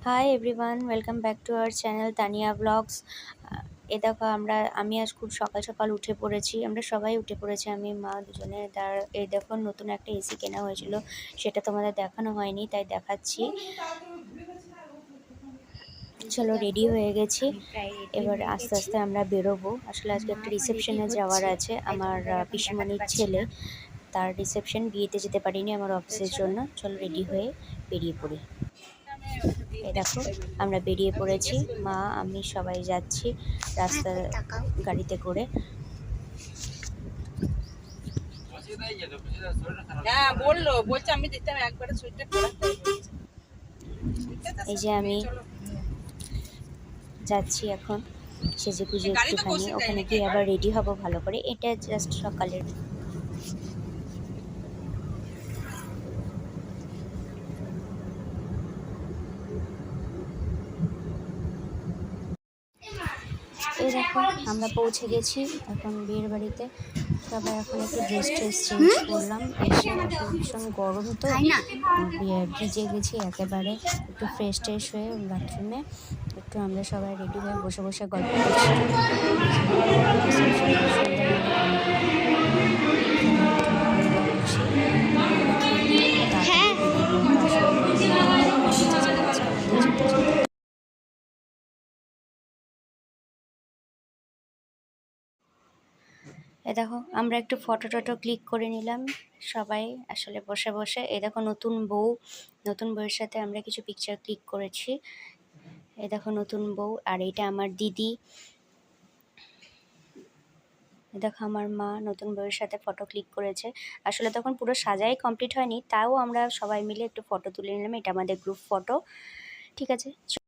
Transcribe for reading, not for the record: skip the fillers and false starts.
High everyone, welcome back to our channel Tania blogs. এ দেখো আমি আজ খুব সকাল সকাল উঠে পড়েছি। আমরা সবাই উঠে পড়েছি, আমি মা দুজনে। এই দেখো নতুন একটা এসি কেনা হয়েছিল, সেটা তোমাদের দেখানো হয়নি তাই দেখাচ্ছি। চলো, রেডি হয়ে গেছি। এবার আস্তে আস্তে আমরা বেরোবো। আসলে আজকে একটা রিসেপশনে যাওয়ার আছে, আমার পিসিমণির ছেলে, তার রিসেপশন। বিয়েতে যেতে পারিনি আমার অফিসের জন্য। চলো রেডি হয়ে বেরিয়ে পড়ি। এই দেখো আমরা বেরিয়ে পড়েছি, মা আমি সবাই যাচ্ছি রাস্তা গাড়িতে করে। এই যে আমি যাচ্ছি এখন সেজে গুজে একটুখানি, ওখানে গিয়ে আবার রেডি হব ভালো করে। এটা জাস্ট সকালের। এই দেখো আমরা পৌঁছে গেছি এখন বিয়ের বাড়িতে। সবাই এখন একটু ড্রেস চেঞ্জ করলাম। এসে ভীষণ গরম তো ভিজে গেছি একেবারে। একটু ফ্রেশ হয়ে বাথরুমে একটু আমরা সবাই রেডি হয়ে বসে বসে গল্প করছি। দেখো আমরা একটু ফটো টটো ক্লিক করে নিলাম সবাই আসলে বসে বসে। দেখো নতুন বউয়ের সাথে আমরা কিছু পিকচার ক্লিক করেছি। দেখো নতুন বউ, আর এটা আমার দিদি। দেখো আমার মা নতুন বউয়ের সাথে ফটো ক্লিক করেছে। আসলে তখন পুরো সাজাই কমপ্লিট হয়নি, তাও আমরা সবাই মিলে একটু ফটো তুলে নিলাম। এটা আমাদের গ্রুপ ফটো। ঠিক আছে।